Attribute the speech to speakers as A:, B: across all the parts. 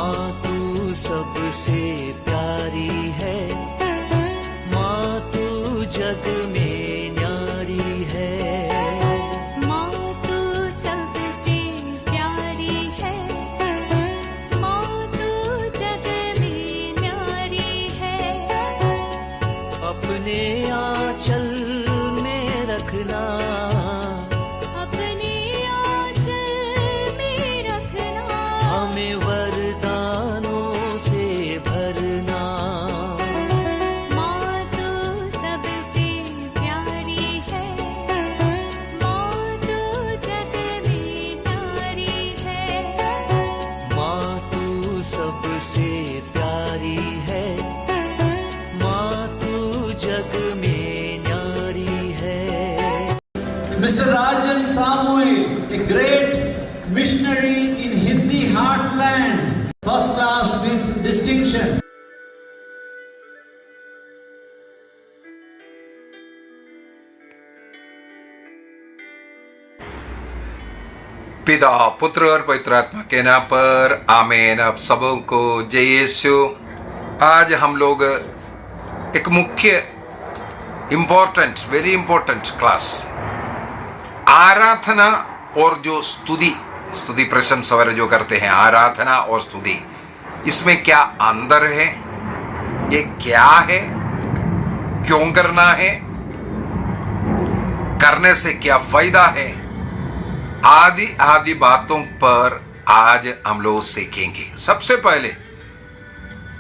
A: माँ तू सबसे प्यारी है, माँ तू जग में न्यारी है।
B: माँ तू सबसे प्यारी है, माँ तू जग में न्यारी है।
A: अपने आंचल में रखना,
B: अपने आंचल में रखना।
A: हमें वरदानों से भरना।
B: माँ तू सबसे प्यारी है, माँ तू जग में न्यारी है।
A: माँ तू सबसे प्यारी है, माँ तू जग में न्यारी है।
C: Mr. Rajan Samuel, a great missionary in Hindi heartland, first class with distinction.
D: पिता पुत्र और पवित्र आत्मा के नाम पर आमीन। आप सबों को जय यीशु। आज हम लोग एक मुख्य वेरी इंपॉर्टेंट क्लास, आराधना और जो स्तुति प्रशंसा वाले जो करते हैं, आराधना और स्तुति, इसमें क्या अंतर है, ये क्या है, क्यों करना है, करने से क्या फायदा है, आदि बातों पर आज हम लोग सीखेंगे। सबसे पहले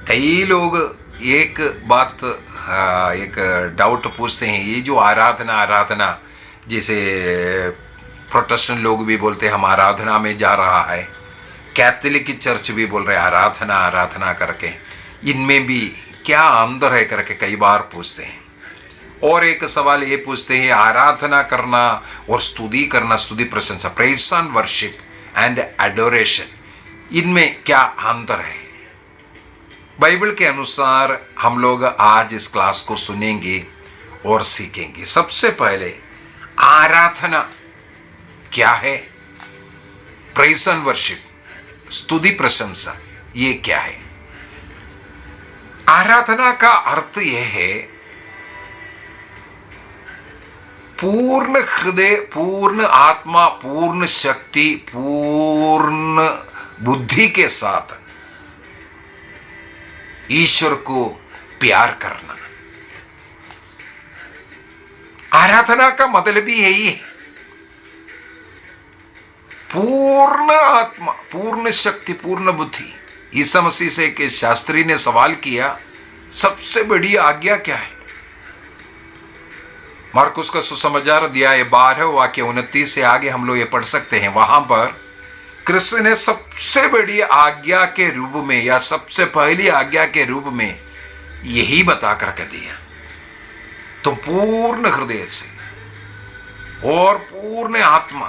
D: कई लोग एक डाउट पूछते हैं, ये जो आराधना जैसे प्रोटेस्टेंट लोग भी बोलते हैं हम आराधना में जा रहा है, कैथोलिक चर्च भी बोल रहे हैं आराधना करके, इनमें भी क्या अंतर है करके कई बार पूछते हैं। और एक सवाल ये पूछते हैं, आराधना करना और स्तुति करना, स्तुति प्रशंसा, praise and worship and adoration, इनमें क्या अंतर है? बाइबल के अनुसार हम लोग आज इस क्लास को सुनेंगे और सीखेंगे। सबसे पहले आराधना क्या है, प्रेज एंड वर्शिप, स्तुति प्रशंसा, ये क्या है? आराधना का अर्थ यह है पूर्ण हृदय, पूर्ण आत्मा, पूर्ण शक्ति, पूर्ण बुद्धि के साथ ईश्वर को प्यार करना। आराधना का मतलब ही यही है, पूर्ण आत्मा, पूर्ण शक्ति, पूर्ण बुद्धि। ईसा मसीह से एक शास्त्री ने सवाल किया, सबसे बड़ी आज्ञा क्या है? मार्कुस का सुसमाचार अध्याय 12 वाक्य 29 से आगे हम लोग ये पढ़ सकते हैं। वहां पर कृष्ण ने सबसे बड़ी आज्ञा के रूप में या सबसे पहली आज्ञा के रूप में यही बता करके दिया, तो पूर्ण हृदय से और पूर्ण आत्मा,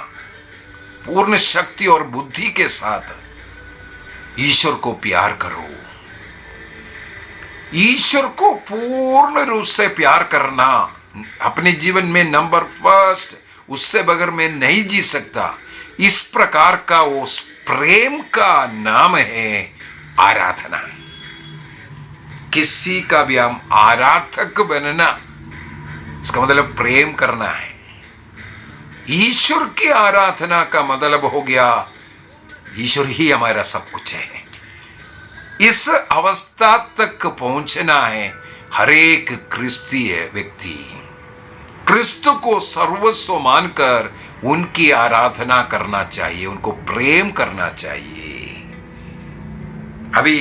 D: पूर्ण शक्ति और बुद्धि के साथ ईश्वर को प्यार करो। ईश्वर को पूर्ण रूप से प्यार करना अपने जीवन में नंबर फर्स्ट, उससे बगैर मैं नहीं जी सकता। इस प्रकार का उस प्रेम का नाम है आराधना। किसी का भी हम आराधक बनना, इसका मतलब प्रेम करना है। ईश्वर की आराधना का मतलब हो गया ईश्वर ही हमारा सब कुछ है। इस अवस्था तक पहुंचना है हर एक क्रिस्तीय व्यक्ति। क्रिस्त को सर्वस्व मानकर उनकी आराधना करना चाहिए, उनको प्रेम करना चाहिए। अभी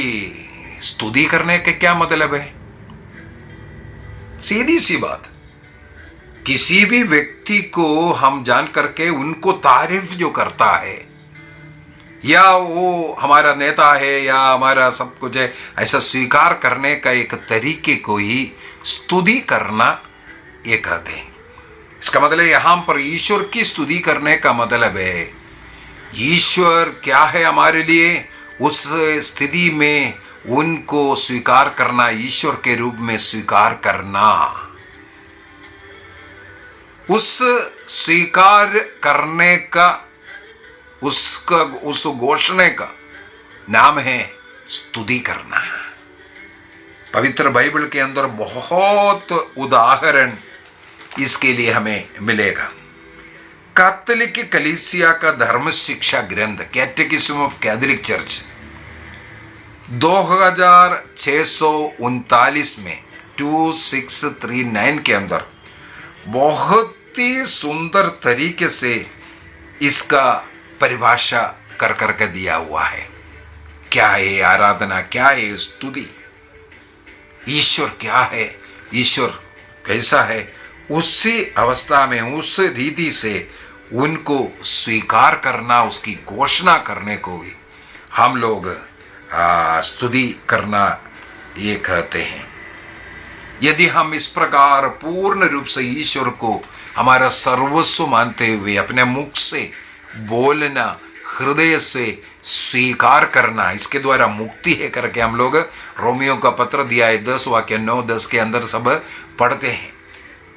D: स्तुति करने के क्या मतलब है? सीधी सी बात, किसी भी व्यक्ति को हम जान करके उनको तारीफ जो करता है, या वो हमारा नेता है या हमारा सब कुछ है, ऐसा स्वीकार करने का एक तरीके को ही स्तुति करना ये कहते हैं। इसका मतलब यहां पर ईश्वर की स्तुति करने का मतलब है ईश्वर क्या है हमारे लिए, उस स्थिति में उनको स्वीकार करना, ईश्वर के रूप में स्वीकार करना। उस स्वीकार करने का, उस घोषणा का नाम है स्तुति करना। पवित्र बाइबल के अंदर बहुत उदाहरण इसके लिए हमें मिलेगा। कैथोलिक कलीसिया का धर्म शिक्षा ग्रंथ कैटेकिज्म ऑफ कैथोलिक चर्च 2639 में 2639 के अंदर बहुत ही सुंदर तरीके से इसका परिभाषा कर करके दिया हुआ है। क्या है आराधना, क्या है स्तुति, ईश्वर क्या है, ईश्वर कैसा है, उसी अवस्था में उस रीति से उनको स्वीकार करना, उसकी घोषणा करने को भी हम लोग स्तुति करना ये कहते हैं। यदि हम इस प्रकार पूर्ण रूप से ईश्वर को हमारा सर्वस्व मानते हुए अपने मुख से बोलना, हृदय से स्वीकार करना, इसके द्वारा मुक्ति है करके हम लोग रोमियो का पत्र दिया है 10 वाक्य 9-10 के अंदर सब पढ़ते हैं।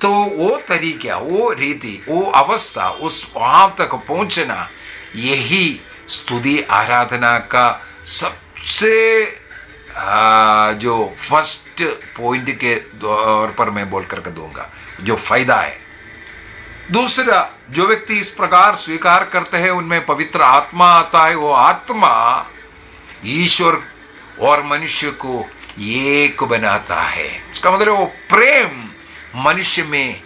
D: तो वो तरीका, वो रीति, वो अवस्था, उस वहां तक पहुंचना, यही स्तुति आराधना का सबसे जो फर्स्ट पॉइंट के तौर पर मैं बोल करके दूंगा जो फायदा है। दूसरा, जो व्यक्ति इस प्रकार स्वीकार करते हैं उनमें पवित्र आत्मा आता है। वो आत्मा ईश्वर और मनुष्य को एक बनाता है। इसका मतलब वो प्रेम मनुष्य में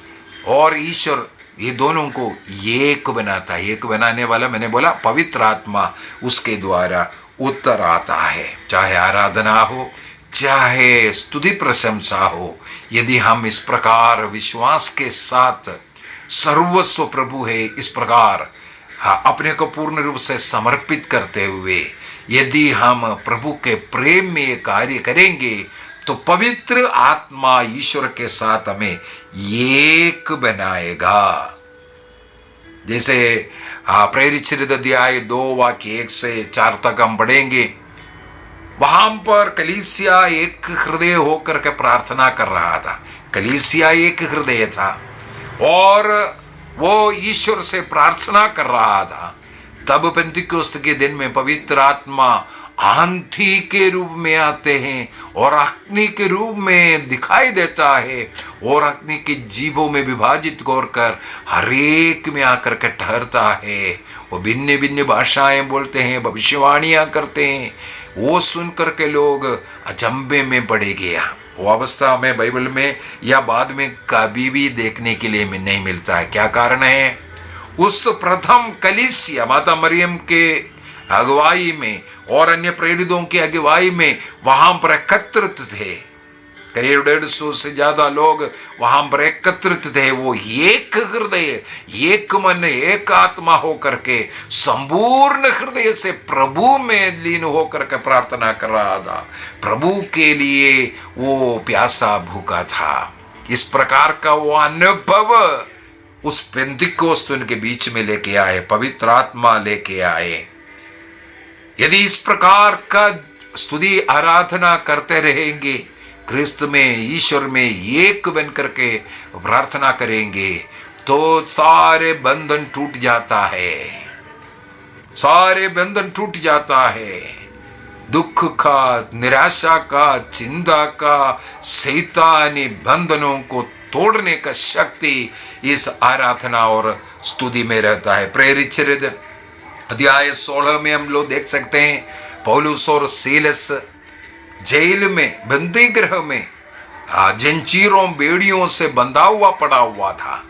D: और ईश्वर ये दोनों को एक बनाता है। एक बनाने वाला मैंने बोला पवित्र आत्मा, उसके द्वारा उत्तर आता है। चाहे आराधना हो, चाहे स्तुति प्रशंसा हो, यदि हम इस प्रकार विश्वास के साथ सर्वस्व प्रभु है इस प्रकार अपने को पूर्ण रूप से समर्पित करते हुए यदि हम प्रभु के प्रेम में ये कार्य करेंगे तो पवित्र आत्मा ईश्वर के साथ हमें एक बनाएगा। जैसे प्रेरित अध्याय 2 वाक्य 1 से 4 तक हम पढ़ेंगे। वहां पर कलीसिया एक हृदय होकर के प्रार्थना कर रहा था। कलीसिया एक हृदय था और वो ईश्वर से प्रार्थना कर रहा था। तब पेंतिकोस्त के दिन में पवित्र आत्मा आंधी के रूप में आते हैं और अग्नि के रूप में दिखाई देता है और अग्नि के जीवों में विभाजित कर हर एक में आकर के ठहरता है। वो भिन्न भिन्न भाषाएं बोलते हैं, भविष्यवाणियां करते हैं। वो सुन करके लोग अचंभे में पड़ गया। वो अवस्था में बाइबल में या बाद में कभी भी देखने के लिए नहीं मिलता है। क्या कारण है? उस प्रथम कलीसिया माता मरियम के अगुवाई में और अन्य प्रेरितों की अगुवाई में वहां पर एकत्रित थे। करीब 150 से ज्यादा लोग वहां पर एकत्रित थे। वो एक हृदय, एक मन, एक आत्मा होकर के संपूर्ण हृदय से प्रभु में लीन होकर के प्रार्थना कर रहा था। प्रभु के लिए वो प्यासा भूखा था। इस प्रकार का वो अनुभव उस पेंतिकोस्त के बीच में लेके आए, पवित्र आत्मा लेके आए। यदि इस प्रकार का स्तुति आराधना करते रहेंगे, क्रिस्त में, ईश्वर में एक बन करके प्रार्थना करेंगे तो सारे बंधन टूट जाता है। सारे बंधन टूट जाता है। दुख का, निराशा का, चिंता का, शैतानी बंधनों को तोड़ने का शक्ति इस आराधना और स्तुति में रहता है। प्रेरित अध्याय 16 में हम लोग देख सकते हैं पौलुस और सीलस जेल में, बंदी गृह में जंजीरों बेड़ियों से बंधा हुआ पड़ा हुआ था।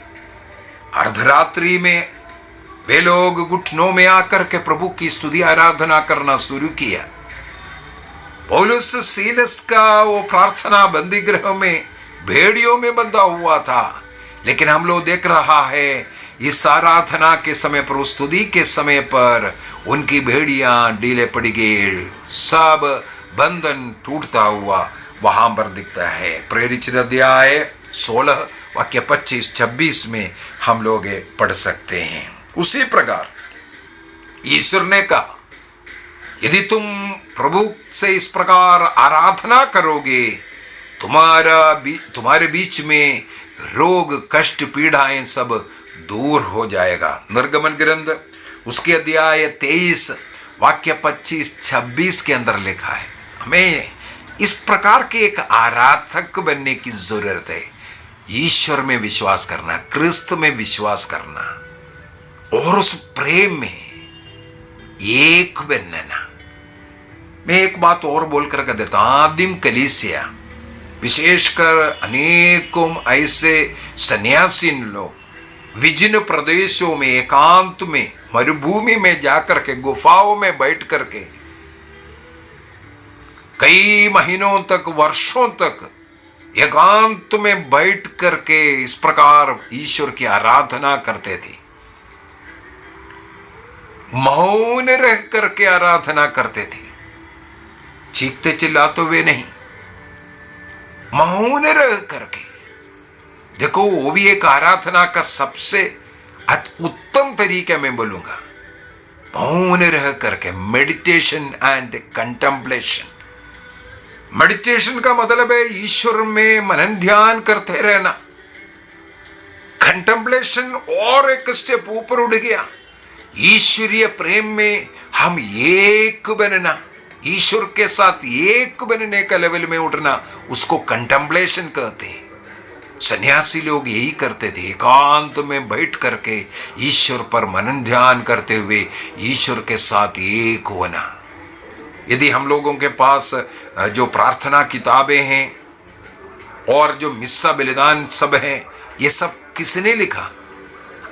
D: अर्धरात्रि में वे लोग घुटनों में आकर के प्रभु की स्तुति आराधना करना शुरू किया। पौलुस सीलस का वो प्रार्थना बंदी गृह में भेड़ियों में बंधा हुआ था। लेकिन हम लोग देख रहा है इस आराधना के समय पर, स्तुति के समय पर उनकी भेड़ियां ढीले पड़ गई, सब बंधन टूटता हुआ वहां पर दिखता है। प्रेरित अध्याय 16 वाक्य 25-26 में हम लोग पढ़ सकते हैं। उसी प्रकार ईश्वर ने कहा, यदि तुम प्रभु से इस प्रकार आराधना करोगे, तुम्हारे बीच में रोग, कष्ट, पीड़ाएं सब दूर हो जाएगा। निर्गमन ग्रंथ उसके अध्याय 23 वाक्य 25-26 के अंदर लिखा है, हमें इस प्रकार के एक आराधक बनने की जरूरत है। ईश्वर में विश्वास करना, क्रिस्त में विश्वास करना और उस प्रेम में एक बनना। मैं एक बात और बोलकर कह देता हूं, आदिम कलीसिया, विशेषकर अनेकों ऐसे सन्यासी लोग विभिन्न प्रदेशों में एकांत में मरुभूमि में जाकर के गुफाओं में बैठ करके कई महीनों तक, वर्षों तक एकांत में बैठ करके इस प्रकार ईश्वर की आराधना करते थे। मौन रह करके आराधना करते थे, चीखते चिल्लाते हुए नहीं, मौन रह करके। देखो, वो भी एक आराधना का सबसे उत्तम तरीका मैं बोलूंगा, मौन रह करके, मेडिटेशन एंड कंटेम्पलेशन। मेडिटेशन का मतलब है ईश्वर में मनन ध्यान करते रहना। कंटेम्पलेशन और एक स्टेप ऊपर उठ गया, ईश्वरीय प्रेम में हम एक बनना, ईश्वर के साथ एक बनने का लेवल में उठना, उसको कंटेम्पलेशन कहते हैं। सन्यासी लोग यही करते थे, एकांत में बैठ करके ईश्वर पर मनन ध्यान करते हुए ईश्वर के साथ एक होना। यदि हम लोगों के पास जो प्रार्थना किताबें हैं और जो मिस्सा बलिदान सब हैं, ये सब किसने लिखा?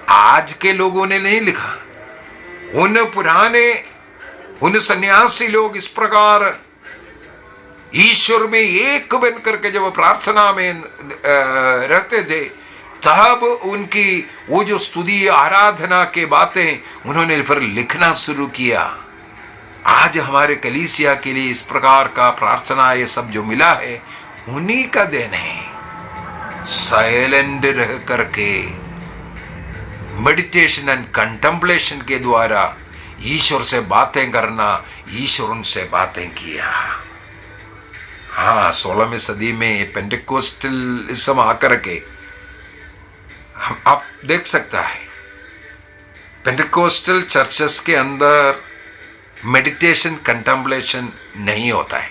D: आज के लोगों ने नहीं लिखा। उन सन्यासी लोग इस प्रकार ईश्वर में एक बन करके जब प्रार्थना में रहते थे, तब उनकी वो जो स्तुति आराधना के बातें उन्होंने फिर लिखना शुरू किया। आज हमारे कलीसिया के लिए इस प्रकार का प्रार्थना ये सब जो मिला है, उन्हीं का देन है। साइलेंट रह करके मेडिटेशन एंड कंटेम्पलेशन के द्वारा ईश्वर से बातें करना, ईश्वर उनसे बातें किया। हाँ, 16वीं सदी में पेंटेकोस्टलिज्म आकर के आप देख सकता है, पेंटेकोस्टल चर्चेस के अंदर मेडिटेशन कंटेम्पलेशन नहीं होता है,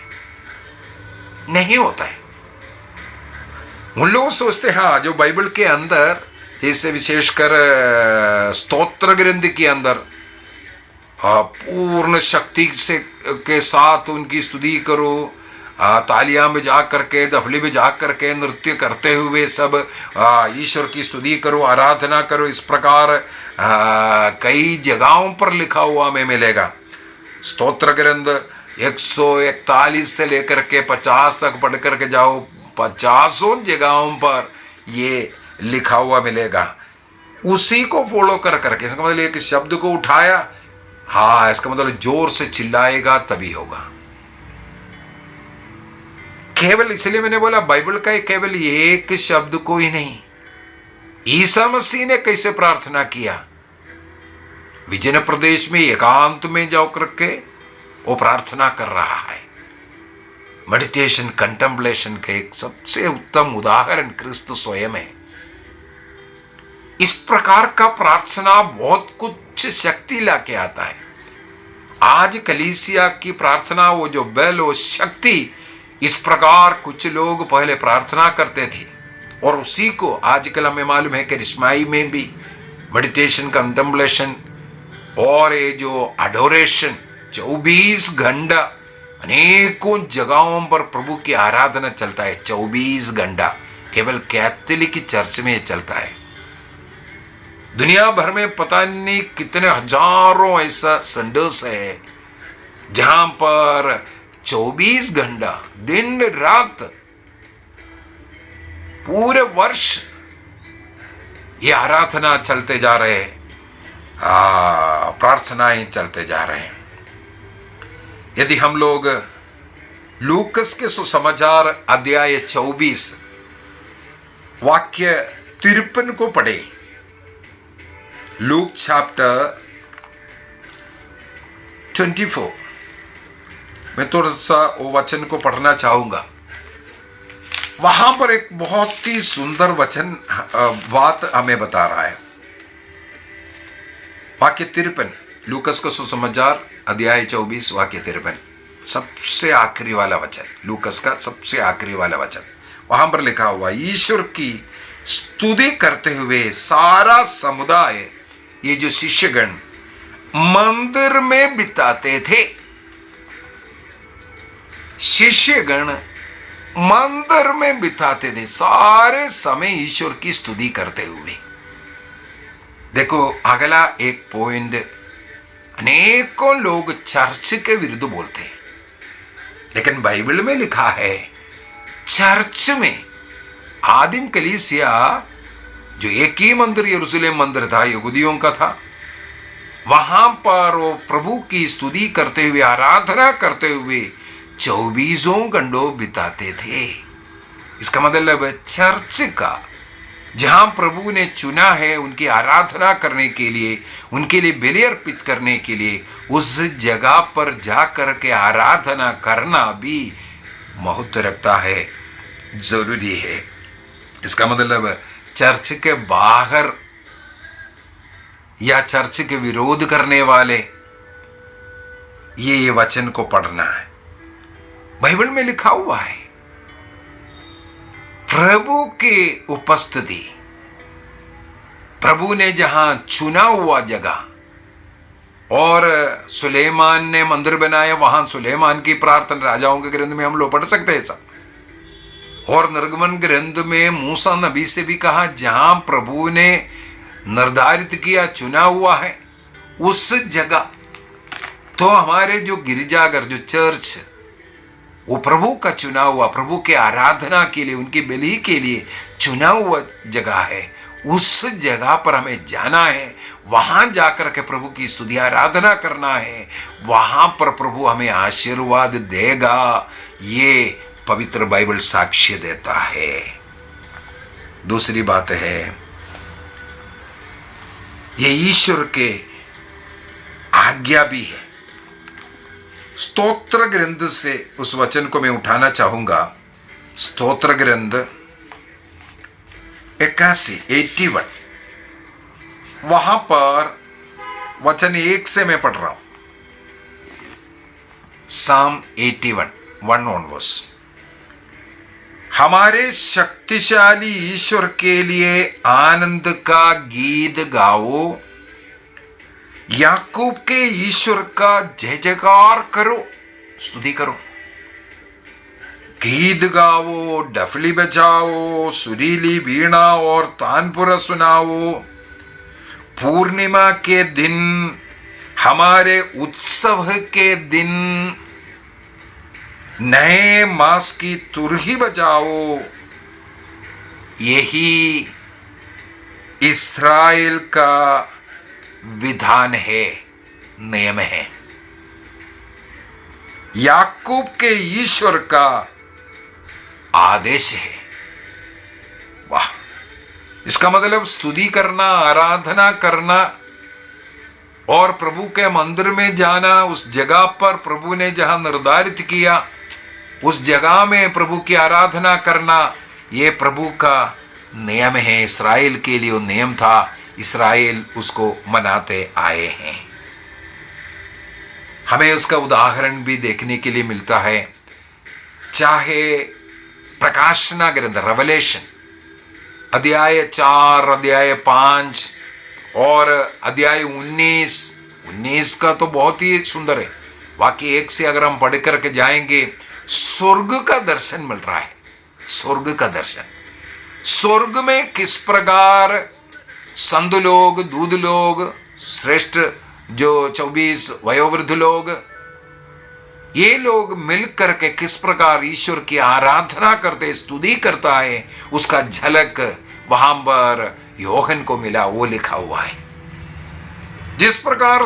D: नहीं होता है। उन लोग सोचते हैं हाँ, जो बाइबल के अंदर, जैसे विशेषकर स्तोत्र ग्रंथ के अंदर पूर्ण शक्ति से के साथ उनकी स्तुति करो, तालियां में जा करके, दफली में जा करके नृत्य करते हुए सब ईश्वर की स्तुति करो, आराधना करो, इस प्रकार कई जगहों पर लिखा हुआ हमें मिलेगा। स्तोत्र ग्रंथ 141 से लेकर के 50 तक पढ़ करके जाओ, 50 जगहों पर ये लिखा हुआ मिलेगा। उसी को फॉलो कर करके, इसका मतलब एक शब्द को उठाया, हाँ, इसका मतलब जोर से चिल्लाएगा तभी होगा। केवल इसलिए मैंने बोला बाइबल का केवल एक शब्द को ही नहीं, ईसा मसीह ने कैसे प्रार्थना किया, विजय प्रदेश में एकांत में जाओ करके वो प्रार्थना कर रहा है। मेडिटेशन कंटेम्पलेशन का एक सबसे उत्तम उदाहरण क्रिस्त स्वयं है। इस प्रकार का प्रार्थना बहुत कुछ शक्ति लाके आता है। आज कलीसिया की प्रार्थना, वो जो बल, वो शक्ति, इस प्रकार कुछ लोग पहले प्रार्थना करते थे और उसी को आजकल हमें मालूम है कि रिश्माई में भी मेडिटेशन कंटेम्पलेशन और ये जो अडोरेशन 24 घंटा अनेकों जगहों पर प्रभु की आराधना चलता है। 24 घंटा केवल कैथोलिक चर्च में चलता है। दुनिया भर में पता नहीं कितने हजारों ऐसा संदेश है जहां पर 24 घंटा दिन रात पूरे वर्ष ये आराधना चलते जा रहे हैं, प्रार्थनाएं चलते जा रहे हैं। यदि हम लोग लूकस के सुसमाचार अध्याय 24 वाक्य 53 को पढ़े, लूक चैप्टर 24, मैं थोड़ा सा वो वचन को पढ़ना चाहूंगा। वहां पर एक बहुत ही सुंदर वचन बात हमें बता रहा है। वाक्य 53, लूकस का सुसमाचार अध्याय 24 वाक्य 53। सबसे आखिरी वाला वचन, लूकस का सबसे आखिरी वाला वचन, वहां पर लिखा हुआ, ईश्वर की स्तुति करते हुए सारा समुदाय, ये जो शिष्यगण मंदिर में बिताते थे, शिष्यगण मंदिर में बिताते थे सारे समय ईश्वर की स्तुति करते हुए। देखो अगला एक पॉइंट, अनेकों लोग चर्च के विरुद्ध बोलते हैं, लेकिन बाइबल में लिखा है चर्च में आदिम कलीसिया, जो एक ही मंदिर यरूशलेम मंदिर था, यहूदियों का था, वहां पर वो प्रभु की स्तुति करते हुए, आराधना करते हुए 24 घंटों बिताते थे। इसका मतलब चर्च का, जहां प्रभु ने चुना है उनकी आराधना करने के लिए, उनके लिए बलि अर्पित करने के लिए, उस जगह पर जाकर के आराधना करना भी महत्व रखता है, जरूरी है। इसका मतलब चर्च के बाहर या चर्च के विरोध करने वाले ये वचन को पढ़ना है। बाइबल में लिखा हुआ है प्रभु की उपस्थिति, प्रभु ने जहां चुना हुआ जगह, और सुलेमान ने मंदिर बनाया, वहां सुलेमान की प्रार्थना राजाओं के ग्रंथ में हम लोग पढ़ सकते हैं सब। और निर्गमन ग्रंथ में मूसा नबी से भी कहा, जहां प्रभु ने निर्धारित किया, चुना हुआ है, उस जगह। तो हमारे जो गिरजाघर, जो चर्च, वो प्रभु का चुना हुआ, प्रभु के आराधना के लिए, उनकी बलि के लिए चुना हुआ जगह है। उस जगह पर हमें जाना है, वहां जाकर के प्रभु की स्तुति आराधना करना है, वहां पर प्रभु हमें आशीर्वाद देगा। ये पवित्र बाइबल साक्ष्य देता है। दूसरी बात है, ये ईश्वर के आज्ञा भी है। स्तोत्र ग्रंथ से उस वचन को मैं उठाना चाहूंगा। स्तोत्र ग्रंथ 81 वहां पर वचन 1 से मैं पढ़ रहा हूं। साम 81 1 ऑनवर्स। हमारे शक्तिशाली ईश्वर के लिए आनंद का गीत गाओ, याकूब के ईश्वर का जय जयकार करो, स्तुति करो। गीत गाओ, डफली बजाओ, सुरीली वीणा और तानपुरा सुनाओ। पूर्णिमा के दिन, हमारे उत्सव के दिन, नए मास की तुरही बजाओ। यही इस्राएल का विधान है, नियम है, याकूब के ईश्वर का आदेश है। वाह! इसका मतलब स्तुति करना, आराधना करना और प्रभु के मंदिर में जाना, उस जगह पर प्रभु ने जहां निर्धारित किया, उस जगह में प्रभु की आराधना करना, यह प्रभु का नियम है। इस्राएल के लिए वो नियम था, इस्राएल उसको मनाते आए हैं। हमें उसका उदाहरण भी देखने के लिए मिलता है, चाहे प्रकाशना ग्रंथ रेवलेशन अध्याय 4, अध्याय 5 और अध्याय 19 का तो बहुत ही सुंदर है। वाकई 1 से अगर हम पढ़ करके जाएंगे, स्वर्ग का दर्शन मिल रहा है। स्वर्ग का दर्शन, स्वर्ग में किस प्रकार संत लोग, दूध लोग, श्रेष्ठ जो 24 वयोवृद्ध लोग, ये लोग मिलकर के किस प्रकार ईश्वर की आराधना करते, स्तुति करता है, उसका झलक वहां पर योहन को मिला। वो लिखा हुआ है। जिस प्रकार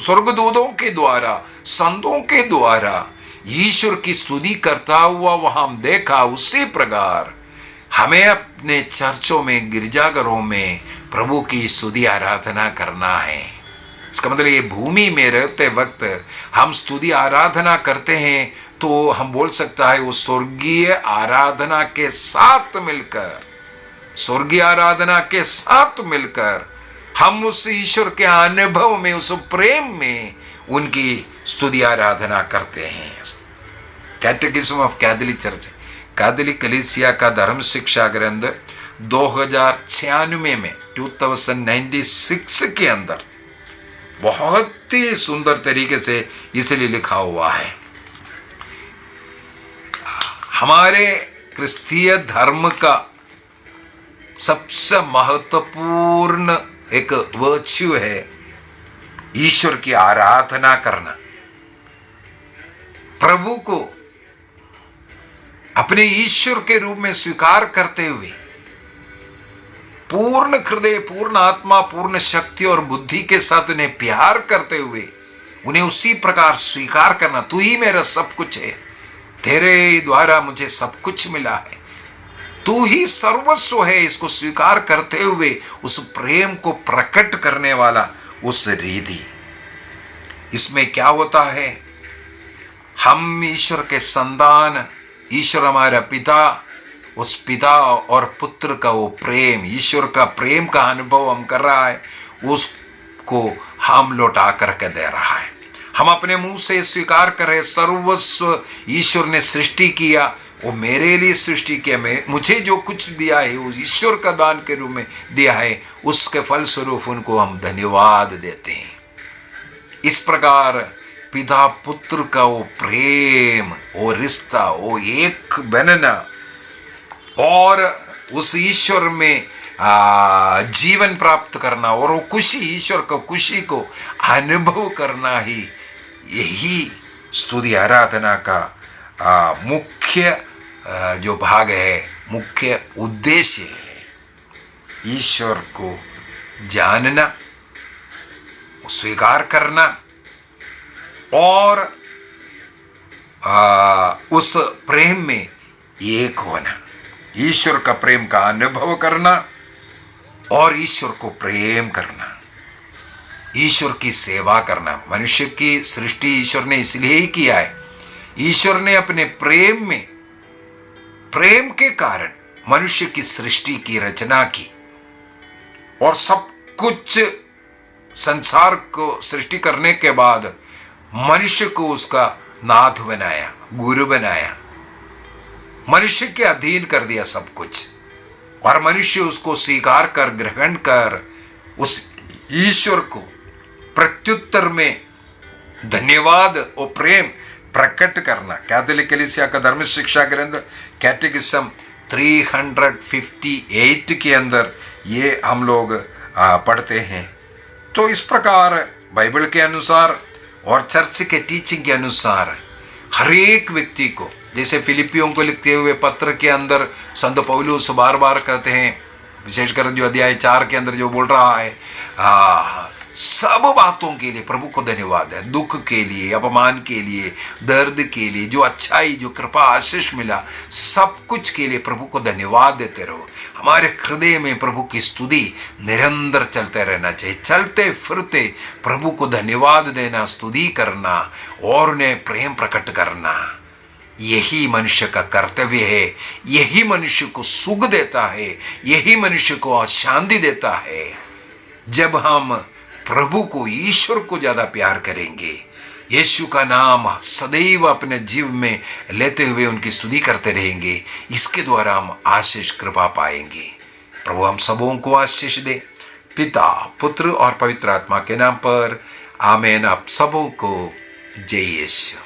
D: स्वर्गदूतों के द्वारा, संतों के द्वारा ईश्वर की स्तुति करता हुआ वहां देखा, उसी प्रकार हमें अपने चर्चों में, गिरजाघरों में प्रभु की स्तुति आराधना करना है। इसका मतलब ये भूमि में रहते वक्त हम स्तुति आराधना करते हैं, तो हम बोल सकता है वो स्वर्गीय आराधना के साथ मिलकर, स्वर्गीय आराधना के साथ मिलकर हम उस ईश्वर के अनुभव में, उस प्रेम में, उनकी स्तुति आराधना करते हैं। कैटेकिज्म ऑफ कैथोलिक चर्च, कैथोलिक कलीसिया का धर्म शिक्षा ग्रंथ 2096 में 2096 के अंदर बहुत ही सुंदर तरीके से इसलिए लिखा हुआ है, हमारे क्रिस्तीय धर्म का सबसे महत्वपूर्ण एक वर्च्यू है ईश्वर की आराधना करना, प्रभु को अपने ईश्वर के रूप में स्वीकार करते हुए पूर्ण हृदय, पूर्ण आत्मा, पूर्ण शक्ति और बुद्धि के साथ उन्हें प्यार करते हुए उन्हें उसी प्रकार स्वीकार करना। तू ही मेरा सब कुछ है, तेरे द्वारा मुझे सब कुछ मिला है, तू ही सर्वस्व है, इसको स्वीकार करते हुए उस प्रेम को प्रकट करने वाला उस रीति। इसमें क्या होता है, हम ईश्वर के संतान, ईश्वर हमारा पिता, उस पिता और पुत्र का वो प्रेम, ईश्वर का प्रेम का अनुभव हम कर रहा है, उसको हम लौटा करके दे रहा है। हम अपने मुंह से स्वीकार कर रहे सर्वस्व ईश्वर ने सृष्टि किया, वो मेरे लिए सृष्टि किया, मुझे जो कुछ दिया है वो ईश्वर का दान के रूप में दिया है, उसके फलस्वरूप उनको हम धन्यवाद देते हैं। इस प्रकार पिता पुत्र का वो प्रेम, वो रिश्ता, वो एक बनना और उस ईश्वर में जीवन प्राप्त करना और वो खुशी, ईश्वर को खुशी को अनुभव करना ही, यही स्तुति आराधना का मुख्य जो भाग है, मुख्य उद्देश्य है। ईश्वर को जानना, स्वीकार करना और उस प्रेम में एक होना, ईश्वर का प्रेम का अनुभव करना और ईश्वर को प्रेम करना, ईश्वर की सेवा करना। मनुष्य की सृष्टि ईश्वर ने इसलिए ही किया है, ईश्वर ने अपने प्रेम में, प्रेम के कारण मनुष्य की सृष्टि की रचना की और सब कुछ संसार को सृष्टि करने के बाद मनुष्य को उसका नाथ बनाया, गुरु बनाया, मनुष्य के अधीन कर दिया सब कुछ और मनुष्य उसको स्वीकार कर, ग्रहण कर, उस ईश्वर को प्रत्युत्तर में धन्यवाद और प्रेम प्रकट करना। कैथोलिक कलीसिया का धर्म शिक्षा ग्रंथ कैटेकिज्म 358 के अंदर ये हम लोग पढ़ते हैं। तो इस प्रकार बाइबल के अनुसार और चर्च के टीचिंग के अनुसार हर एक व्यक्ति को, जैसे फिलिपियों को लिखते हुए पत्र के अंदर संत पौलुस बार बार कहते हैं, विशेषकर जो अध्याय 4 के अंदर जो बोल रहा है, सब बातों के लिए प्रभु को धन्यवाद है, दुख के लिए, अपमान के लिए, दर्द के लिए, जो अच्छाई, जो कृपा, आशीष मिला, सब कुछ के लिए प्रभु को धन्यवाद देते रहो। हमारे हृदय में प्रभु की स्तुति निरंतर चलते रहना चाहिए, चलते फिरते प्रभु को धन्यवाद देना, स्तुति करना और उन्हें प्रेम प्रकट करना, यही मनुष्य का कर्तव्य है। यही मनुष्य को सुख देता है, यही मनुष्य को शांति देता है। जब हम प्रभु को, ईश्वर को ज्यादा प्यार करेंगे, यीशु का नाम सदैव अपने जीव में लेते हुए उनकी स्तुति करते रहेंगे, इसके द्वारा हम आशीष कृपा पाएंगे। प्रभु हम सबों को आशीष दे, पिता, पुत्र और पवित्र आत्मा के नाम पर आमीन। आप सबों को जय यीशु।